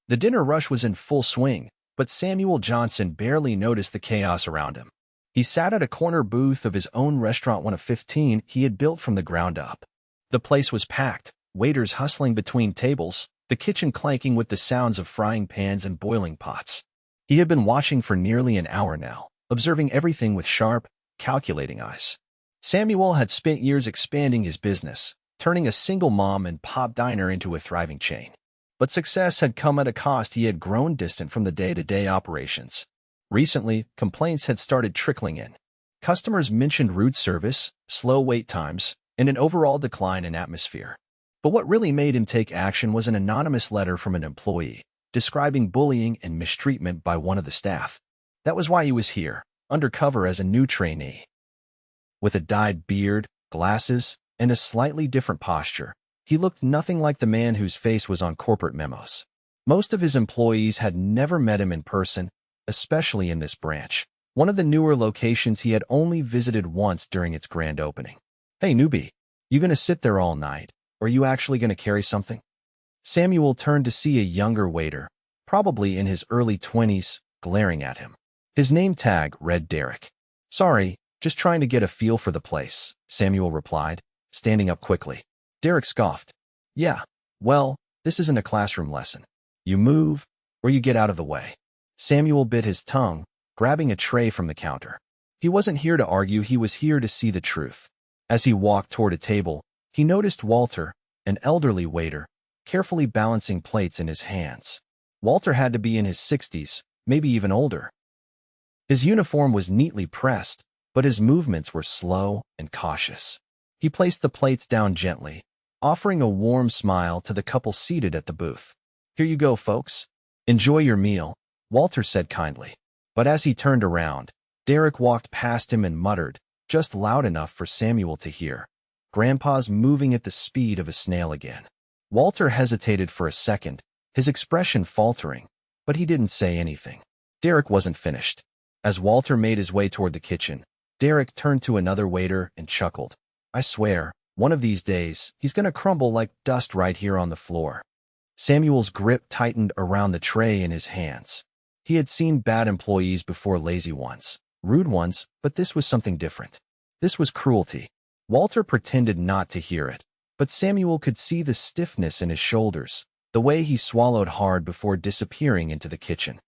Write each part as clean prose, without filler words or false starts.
The dinner rush was in full swing, but Samuel Johnson barely noticed the chaos around him. He sat at a corner booth of his own restaurant, one of 15 he had built from the ground up. The place was packed, waiters hustling between tables, the kitchen clanking with the sounds of frying pans and boiling pots. He had been watching for nearly an hour now, observing everything with sharp, calculating eyes. Samuel had spent years expanding his business, turning a single mom and pop diner into a thriving chain. But success had come at a cost. He had grown distant from the day-to-day operations. Recently, complaints had started trickling in. Customers mentioned rude service, slow wait times, and an overall decline in atmosphere. But what really made him take action was an anonymous letter from an employee, describing bullying and mistreatment by one of the staff. That was why he was here, undercover as a new trainee. With a dyed beard, glasses, and a slightly different posture, he looked nothing like the man whose face was on corporate memos. Most of his employees had never met him in person, especially in this branch, one of the newer locations he had only visited once during its grand opening. "Hey, newbie, you gonna sit there all night, or are you actually gonna carry something?" Samuel turned to see a younger waiter, probably in his early 20s, glaring at him. His name tag read Derek. "Sorry, just trying to get a feel for the place," Samuel replied, standing up quickly. Derek scoffed. "Yeah, well, this isn't a classroom lesson. You move, or you get out of the way." Samuel bit his tongue, grabbing a tray from the counter. He wasn't here to argue, he was here to see the truth. As he walked toward a table, he noticed Walter, an elderly waiter, carefully balancing plates in his hands. Walter had to be in his 60s, maybe even older. His uniform was neatly pressed, but his movements were slow and cautious. He placed the plates down gently, offering a warm smile to the couple seated at the booth. "Here you go, folks. Enjoy your meal," Walter said kindly. But as he turned around, Derek walked past him and muttered, just loud enough for Samuel to hear, "Grandpa's moving at the speed of a snail again." Walter hesitated for a second, his expression faltering, but he didn't say anything. Derek wasn't finished. As Walter made his way toward the kitchen, Derek turned to another waiter and chuckled. "I swear, one of these days, he's gonna crumble like dust right here on the floor." Samuel's grip tightened around the tray in his hands. He had seen bad employees before, lazy ones, rude ones, but this was something different. This was cruelty. Walter pretended not to hear it, but Samuel could see the stiffness in his shoulders, the way he swallowed hard before disappearing into the kitchen.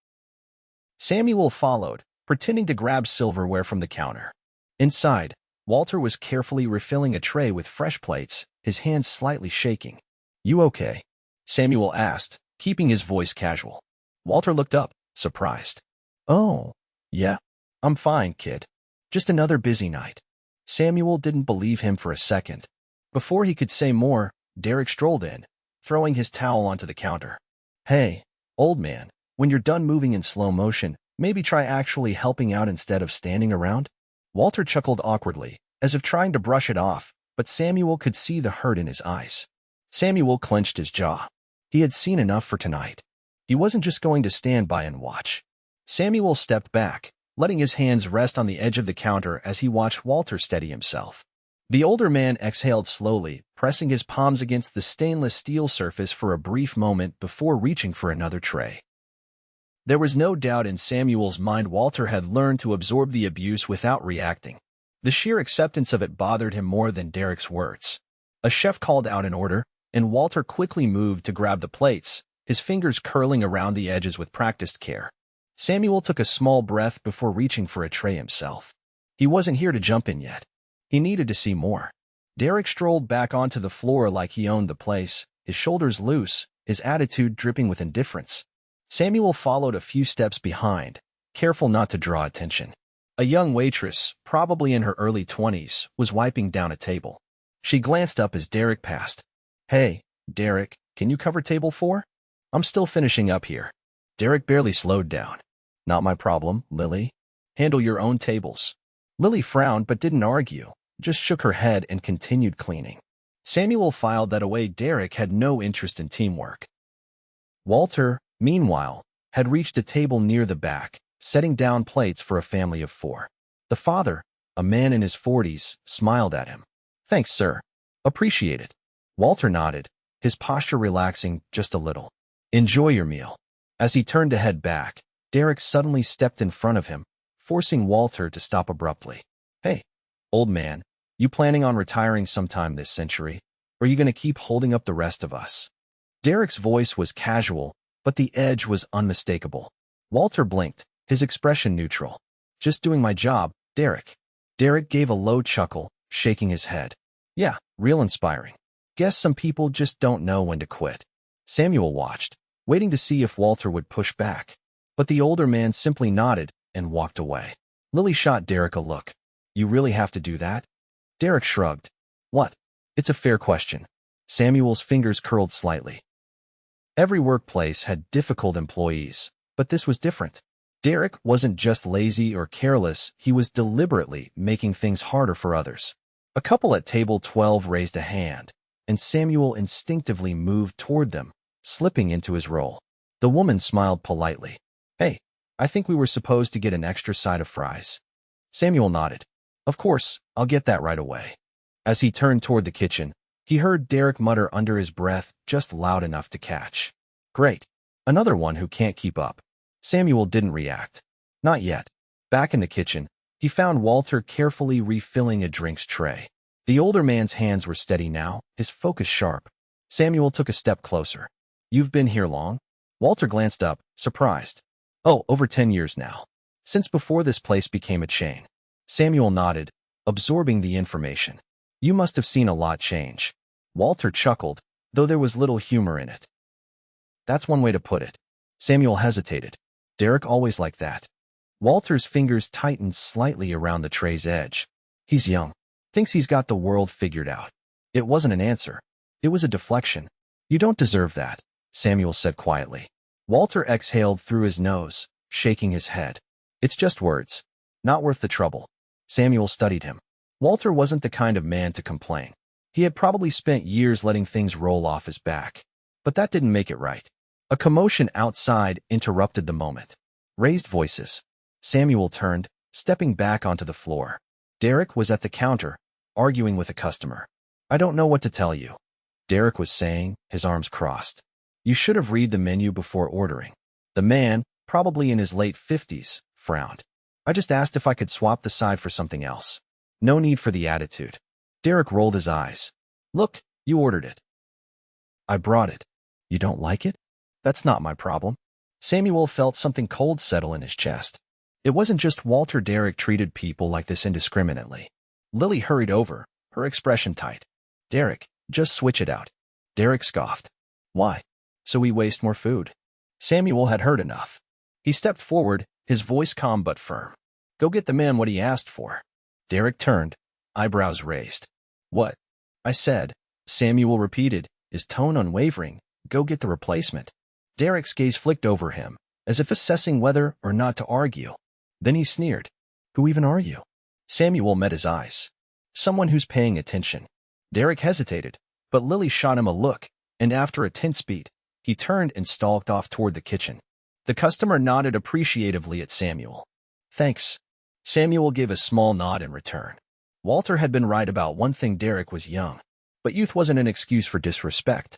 Samuel followed, pretending to grab silverware from the counter. Inside, Walter was carefully refilling a tray with fresh plates, his hands slightly shaking. "You okay?" Samuel asked, keeping his voice casual. Walter looked up, surprised. "Oh, yeah, I'm fine, kid. Just another busy night." Samuel didn't believe him for a second. Before he could say more, Derek strolled in, throwing his towel onto the counter. "Hey, old man, when you're done moving in slow motion, maybe try actually helping out instead of standing around?" Walter chuckled awkwardly, as if trying to brush it off, but Samuel could see the hurt in his eyes. Samuel clenched his jaw. He had seen enough for tonight. He wasn't just going to stand by and watch. Samuel stepped back, letting his hands rest on the edge of the counter as he watched Walter steady himself. The older man exhaled slowly, pressing his palms against the stainless steel surface for a brief moment before reaching for another tray. There was no doubt in Samuel's mind Walter had learned to absorb the abuse without reacting. The sheer acceptance of it bothered him more than Derek's words. A chef called out an order, and Walter quickly moved to grab the plates, his fingers curling around the edges with practiced care. Samuel took a small breath before reaching for a tray himself. He wasn't here to jump in yet. He needed to see more. Derek strolled back onto the floor like he owned the place, his shoulders loose, his attitude dripping with indifference. Samuel followed a few steps behind, careful not to draw attention. A young waitress, probably in her early 20s, was wiping down a table. She glanced up as Derek passed. "Hey, Derek, can you cover table 4? I'm still finishing up here." Derek barely slowed down. "Not my problem, Lily. Handle your own tables." Lily frowned but didn't argue, just shook her head and continued cleaning. Samuel filed that away. Derek had no interest in teamwork. Walter, meanwhile, had reached a table near the back, setting down plates for a family of 4. The father, a man in his 40s, smiled at him. "Thanks, sir. Appreciate it." Walter nodded, his posture relaxing just a little. "Enjoy your meal." As he turned to head back, Derek suddenly stepped in front of him, forcing Walter to stop abruptly. Hey, old man, you planning on retiring sometime this century? Or are you going to keep holding up the rest of us? Derek's voice was casual, but the edge was unmistakable. Walter blinked, his expression neutral. Just doing my job, Derek. Derek gave a low chuckle, shaking his head. Yeah, real inspiring. Guess some people just don't know when to quit. Samuel watched, waiting to see if Walter would push back. But the older man simply nodded and walked away. Lily shot Derek a look. You really have to do that? Derek shrugged. What? It's a fair question. Samuel's fingers curled slightly. Every workplace had difficult employees, but this was different. Derek wasn't just lazy or careless, he was deliberately making things harder for others. A couple at table 12 raised a hand, and Samuel instinctively moved toward them, slipping into his role. The woman smiled politely. Hey, I think we were supposed to get an extra side of fries. Samuel nodded. Of course, I'll get that right away. As he turned toward the kitchen, he heard Derek mutter under his breath, just loud enough to catch. Great. Another one who can't keep up. Samuel didn't react. Not yet. Back in the kitchen, he found Walter carefully refilling a drinks tray. The older man's hands were steady now, his focus sharp. Samuel took a step closer. You've been here long? Walter glanced up, surprised. Oh, over 10 years now. Since before this place became a chain. Samuel nodded, absorbing the information. You must have seen a lot change. Walter chuckled, though there was little humor in it. That's one way to put it. Samuel hesitated. Derek always like that. Walter's fingers tightened slightly around the tray's edge. He's young. Thinks he's got the world figured out. It wasn't an answer. It was a deflection. You don't deserve that, Samuel said quietly. Walter exhaled through his nose, shaking his head. It's just words. Not worth the trouble. Samuel studied him. Walter wasn't the kind of man to complain. He had probably spent years letting things roll off his back. But that didn't make it right. A commotion outside interrupted the moment. Raised voices. Samuel turned, stepping back onto the floor. Derek was at the counter, arguing with a customer. I don't know what to tell you, Derek was saying, his arms crossed. You should have read the menu before ordering. The man, probably in his late 50s, frowned. I just asked if I could swap the side for something else. No need for the attitude. Derek rolled his eyes. Look, you ordered it. I brought it. You don't like it? That's not my problem. Samuel felt something cold settle in his chest. It wasn't just Walter. Derek treated people like this indiscriminately. Lily hurried over, her expression tight. Derek, just switch it out. Derek scoffed. Why? So we waste more food. Samuel had heard enough. He stepped forward, his voice calm but firm. Go get the man what he asked for. Derek turned, eyebrows raised. What? I said, Samuel repeated, his tone unwavering. Go get the replacement. Derek's gaze flicked over him, as if assessing whether or not to argue. Then he sneered. Who even are you? Samuel met his eyes. Someone who's paying attention. Derek hesitated, but Lily shot him a look, and after a tense beat, he turned and stalked off toward the kitchen. The customer nodded appreciatively at Samuel. Thanks. Samuel gave a small nod in return. Walter had been right about one thing. Derek was young, but youth wasn't an excuse for disrespect.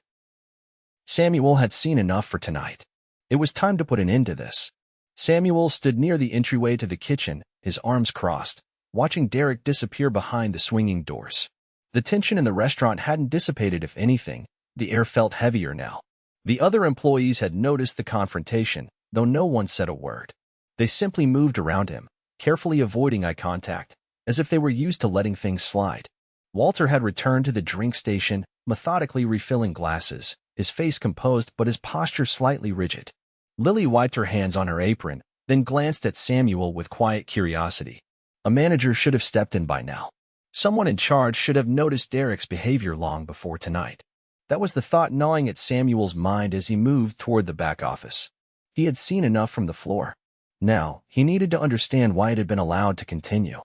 Samuel had seen enough for tonight. It was time to put an end to this. Samuel stood near the entryway to the kitchen, his arms crossed, watching Derek disappear behind the swinging doors. The tension in the restaurant hadn't dissipated. If anything, the air felt heavier now. The other employees had noticed the confrontation, though no one said a word. They simply moved around him, carefully avoiding eye contact, as if they were used to letting things slide. Walter had returned to the drink station, methodically refilling glasses, his face composed but his posture slightly rigid. Lily wiped her hands on her apron, then glanced at Samuel with quiet curiosity. A manager should have stepped in by now. Someone in charge should have noticed Derek's behavior long before tonight. That was the thought gnawing at Samuel's mind as he moved toward the back office. He had seen enough from the floor. Now, he needed to understand why it had been allowed to continue.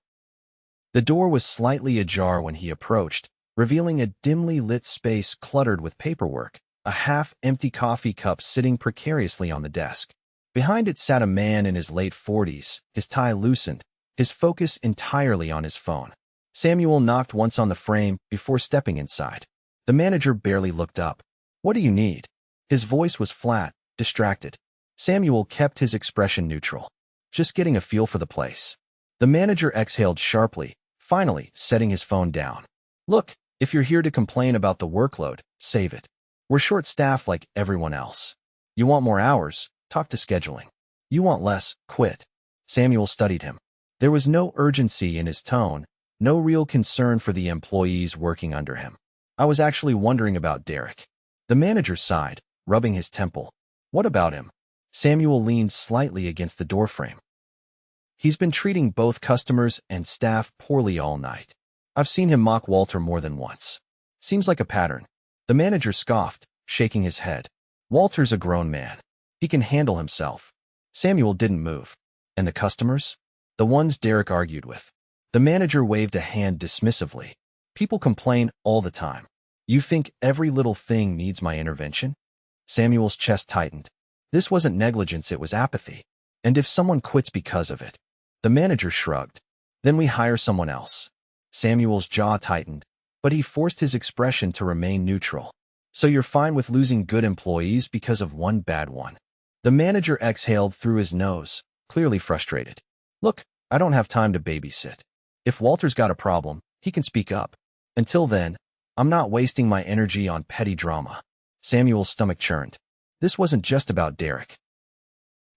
The door was slightly ajar when he approached, revealing a dimly lit space cluttered with paperwork, a half-empty coffee cup sitting precariously on the desk. Behind it sat a man in his late 40s, his tie loosened, his focus entirely on his phone. Samuel knocked once on the frame before stepping inside. The manager barely looked up. What do you need? His voice was flat, distracted. Samuel kept his expression neutral, just getting a feel for the place. The manager exhaled sharply, finally setting his phone down. Look, if you're here to complain about the workload, save it. We're short-staffed like everyone else. You want more hours? Talk to scheduling. You want less? Quit. Samuel studied him. There was no urgency in his tone, no real concern for the employees working under him. I was actually wondering about Derek. The manager sighed, rubbing his temple. What about him? Samuel leaned slightly against the doorframe. He's been treating both customers and staff poorly all night. I've seen him mock Walter more than once. Seems like a pattern. The manager scoffed, shaking his head. Walter's a grown man. He can handle himself. Samuel didn't move. And the customers? The ones Derek argued with. The manager waved a hand dismissively. People complain all the time. You think every little thing needs my intervention? Samuel's chest tightened. This wasn't negligence, it was apathy. And if someone quits because of it? The manager shrugged. Then we hire someone else. Samuel's jaw tightened, but he forced his expression to remain neutral. So you're fine with losing good employees because of one bad one? The manager exhaled through his nose, clearly frustrated. Look, I don't have time to babysit. If Walter's got a problem, he can speak up. Until then, I'm not wasting my energy on petty drama. Samuel's stomach churned. This wasn't just about Derek.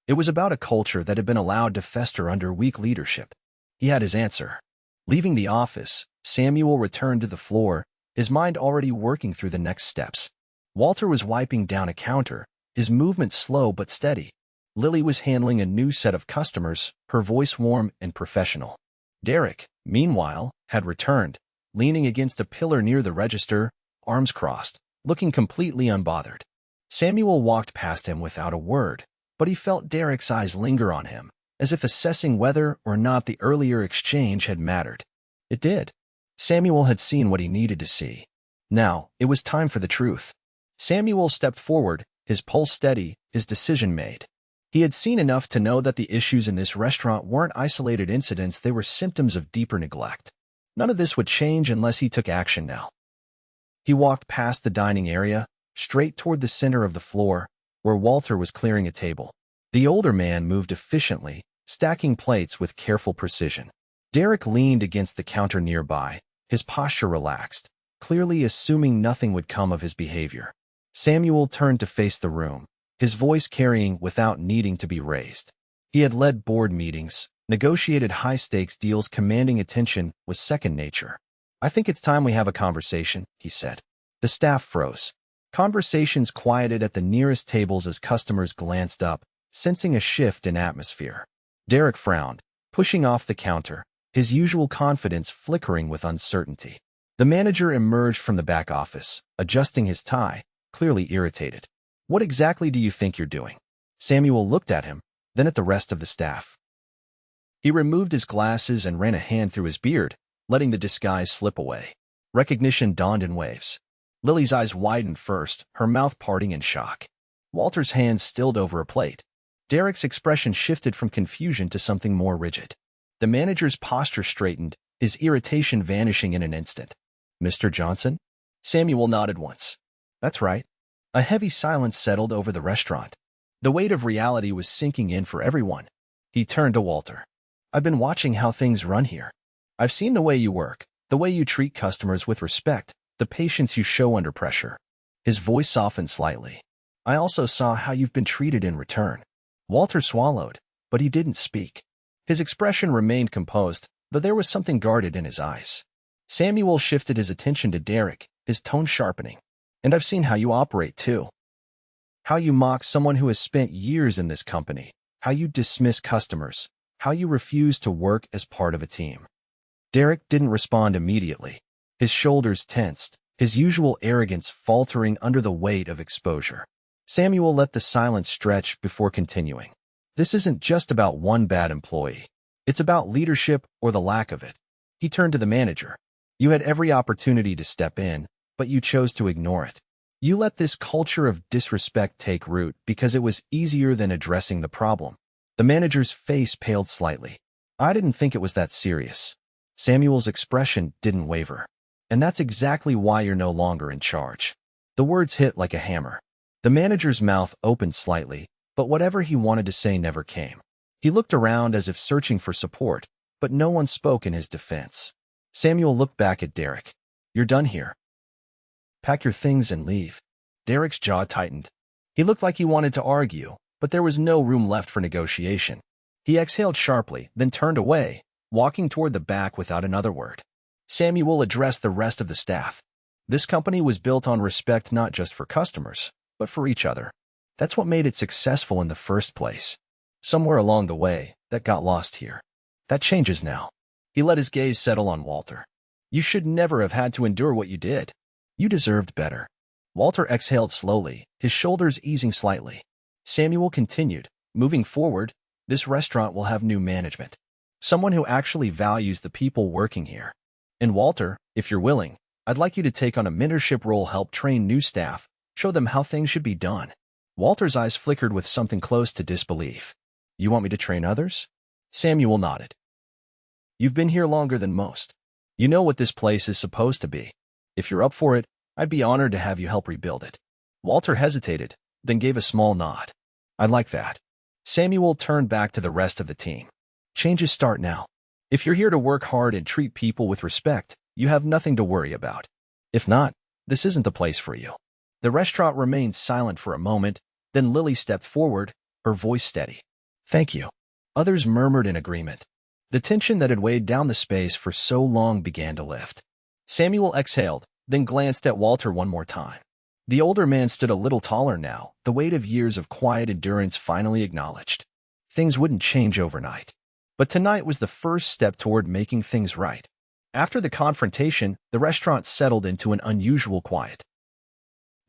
It was about a culture that had been allowed to fester under weak leadership. He had his answer. Leaving the office, Samuel returned to the floor, his mind already working through the next steps. Walter was wiping down a counter, his movement slow but steady. Lily was handling a new set of customers, her voice warm and professional. Derek, meanwhile, had returned, leaning against a pillar near the register, arms crossed, looking completely unbothered. Samuel walked past him without a word, but he felt Derek's eyes linger on him, as if assessing whether or not the earlier exchange had mattered. It did. Samuel had seen what he needed to see. Now, it was time for the truth. Samuel stepped forward, his pulse steady, his decision made. He had seen enough to know that the issues in this restaurant weren't isolated incidents, they were symptoms of deeper neglect. None of this would change unless he took action now. He walked past the dining area, straight toward the center of the floor, where Walter was clearing a table. The older man moved efficiently, stacking plates with careful precision. Derek leaned against the counter nearby, his posture relaxed, clearly assuming nothing would come of his behavior. Samuel turned to face the room, his voice carrying without needing to be raised. He had led board meetings, negotiated high-stakes deals, commanding attention was second nature. I think it's time we have a conversation, he said. The staff froze. Conversations quieted at the nearest tables as customers glanced up, sensing a shift in atmosphere. Derek frowned, pushing off the counter, his usual confidence flickering with uncertainty. The manager emerged from the back office, adjusting his tie, clearly irritated. What exactly do you think you're doing? Samuel looked at him, then at the rest of the staff. He removed his glasses and ran a hand through his beard, letting the disguise slip away. Recognition dawned in waves. Lily's eyes widened first, her mouth parting in shock. Walter's hands stilled over a plate. Derek's expression shifted from confusion to something more rigid. The manager's posture straightened, his irritation vanishing in an instant. Mr. Johnson? Samuel nodded once. That's right. A heavy silence settled over the restaurant. The weight of reality was sinking in for everyone. He turned to Walter. I've been watching how things run here. I've seen the way you work, the way you treat customers with respect, the patience you show under pressure. His voice softened slightly. I also saw how you've been treated in return. Walter swallowed, but he didn't speak. His expression remained composed, though there was something guarded in his eyes. Samuel shifted his attention to Derek, his tone sharpening. And I've seen how you operate, too. How you mock someone who has spent years in this company, how you dismiss customers, how you refuse to work as part of a team. Derek didn't respond immediately. His shoulders tensed, his usual arrogance faltering under the weight of exposure. Samuel let the silence stretch before continuing. This isn't just about one bad employee. It's about leadership or the lack of it. He turned to the manager. You had every opportunity to step in, but you chose to ignore it. You let this culture of disrespect take root because it was easier than addressing the problem. The manager's face paled slightly. I didn't think it was that serious. Samuel's expression didn't waver. And that's exactly why you're no longer in charge. The words hit like a hammer. The manager's mouth opened slightly, but whatever he wanted to say never came. He looked around as if searching for support, but no one spoke in his defense. Samuel looked back at Derek. "You're done here. Pack your things and leave." Derek's jaw tightened. He looked like he wanted to argue, but there was no room left for negotiation. He exhaled sharply, then turned away, walking toward the back without another word. Samuel addressed the rest of the staff. This company was built on respect not just for customers, but for each other. That's what made it successful in the first place. Somewhere along the way, that got lost here. That changes now. He let his gaze settle on Walter. "You should never have had to endure what you did. You deserved better." Walter exhaled slowly, his shoulders easing slightly. Samuel continued, "Moving forward, this restaurant will have new management. Someone who actually values the people working here. And Walter, if you're willing, I'd like you to take on a mentorship role, help train new staff, show them how things should be done." Walter's eyes flickered with something close to disbelief. "You want me to train others?" Samuel nodded. "You've been here longer than most. You know what this place is supposed to be. If you're up for it, I'd be honored to have you help rebuild it." Walter hesitated, then gave a small nod. "I'd like that." Samuel turned back to the rest of the team. "Changes start now. If you're here to work hard and treat people with respect, you have nothing to worry about. If not, this isn't the place for you." The restaurant remained silent for a moment, then Lily stepped forward, her voice steady. "Thank you." Others murmured in agreement. The tension that had weighed down the space for so long began to lift. Samuel exhaled, then glanced at Walter one more time. The older man stood a little taller now, the weight of years of quiet endurance finally acknowledged. Things wouldn't change overnight. But tonight was the first step toward making things right. After the confrontation, the restaurant settled into an unusual quiet.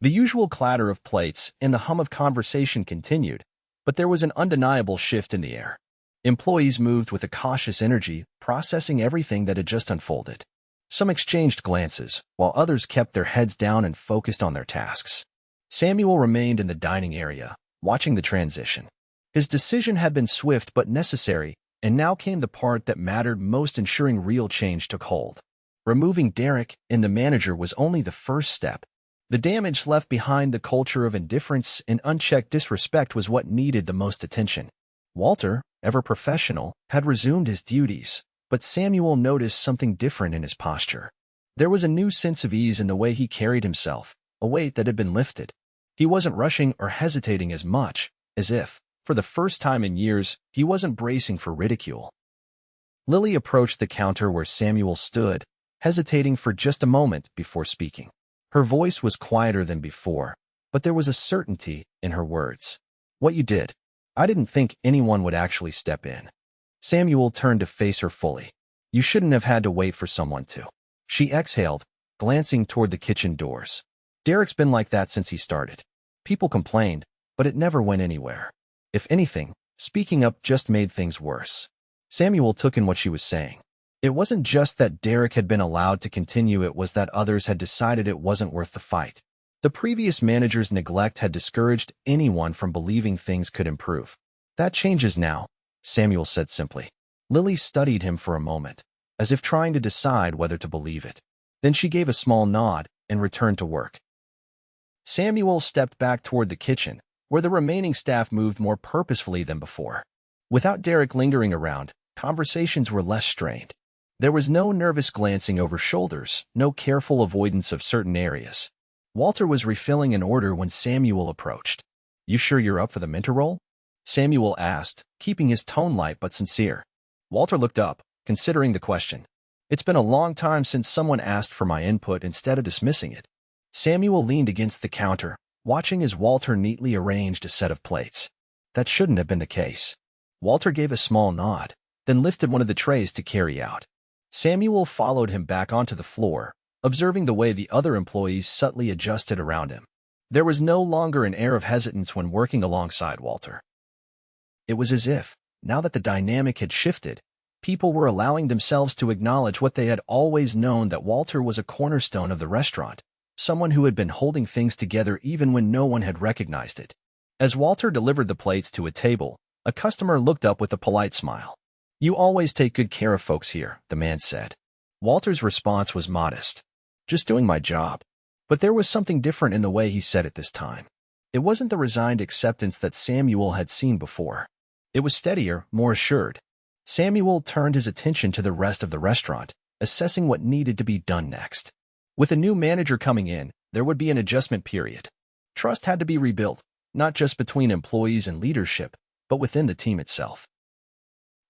The usual clatter of plates and the hum of conversation continued, but there was an undeniable shift in the air. Employees moved with a cautious energy, processing everything that had just unfolded. Some exchanged glances, while others kept their heads down and focused on their tasks. Samuel remained in the dining area, watching the transition. His decision had been swift but necessary, and now came the part that mattered most, ensuring real change took hold. Removing Derek and the manager was only the first step. The damage left behind, the culture of indifference and unchecked disrespect, was what needed the most attention. Walter, ever professional, had resumed his duties, but Samuel noticed something different in his posture. There was a new sense of ease in the way he carried himself, a weight that had been lifted. He wasn't rushing or hesitating as much, as if, for the first time in years, he wasn't bracing for ridicule. Lily approached the counter where Samuel stood, hesitating for just a moment before speaking. Her voice was quieter than before, but there was a certainty in her words. "What you did, I didn't think anyone would actually step in." Samuel turned to face her fully. "You shouldn't have had to wait for someone to." She exhaled, glancing toward the kitchen doors. "Derek's been like that since he started. People complained, but it never went anywhere. If anything, speaking up just made things worse." Samuel took in what she was saying. It wasn't just that Derek had been allowed to continue, it was that others had decided it wasn't worth the fight. The previous manager's neglect had discouraged anyone from believing things could improve. "That changes now," Samuel said simply. Lily studied him for a moment, as if trying to decide whether to believe it. Then she gave a small nod and returned to work. Samuel stepped back toward the kitchen, where the remaining staff moved more purposefully than before. Without Derek lingering around, conversations were less strained. There was no nervous glancing over shoulders, no careful avoidance of certain areas. Walter was refilling an order when Samuel approached. "You sure you're up for the mentor role?" Samuel asked, keeping his tone light but sincere. Walter looked up, considering the question. "It's been a long time since someone asked for my input instead of dismissing it." Samuel leaned against the counter, watching as Walter neatly arranged a set of plates. That shouldn't have been the case. Walter gave a small nod, then lifted one of the trays to carry out. Samuel followed him back onto the floor, observing the way the other employees subtly adjusted around him. There was no longer an air of hesitance when working alongside Walter. It was as if, now that the dynamic had shifted, people were allowing themselves to acknowledge what they had always known, that Walter was a cornerstone of the restaurant, someone who had been holding things together even when no one had recognized it. As Walter delivered the plates to a table, a customer looked up with a polite smile. "You always take good care of folks here," the man said. Walter's response was modest. "Just doing my job." But there was something different in the way he said it this time. It wasn't the resigned acceptance that Samuel had seen before. It was steadier, more assured. Samuel turned his attention to the rest of the restaurant, assessing what needed to be done next. With a new manager coming in, there would be an adjustment period. Trust had to be rebuilt, not just between employees and leadership, but within the team itself.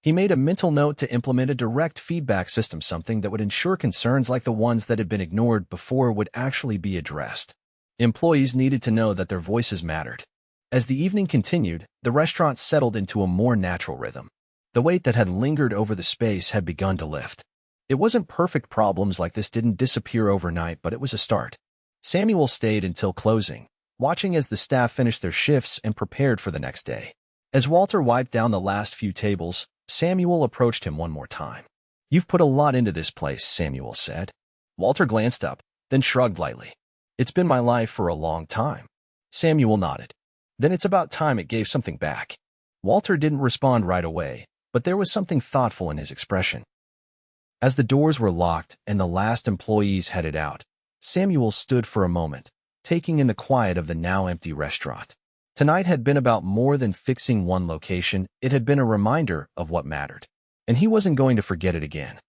He made a mental note to implement a direct feedback system, something that would ensure concerns like the ones that had been ignored before would actually be addressed. Employees needed to know that their voices mattered. As the evening continued, the restaurant settled into a more natural rhythm. The weight that had lingered over the space had begun to lift. It wasn't perfect. Problems like this didn't disappear overnight, but it was a start. Samuel stayed until closing, watching as the staff finished their shifts and prepared for the next day. As Walter wiped down the last few tables, Samuel approached him one more time. "You've put a lot into this place," Samuel said. Walter glanced up, then shrugged lightly. "It's been my life for a long time." Samuel nodded. "Then it's about time it gave something back." Walter didn't respond right away, but there was something thoughtful in his expression. As the doors were locked and the last employees headed out, Samuel stood for a moment, taking in the quiet of the now empty restaurant. Tonight had been about more than fixing one location. It had been a reminder of what mattered, and he wasn't going to forget it again.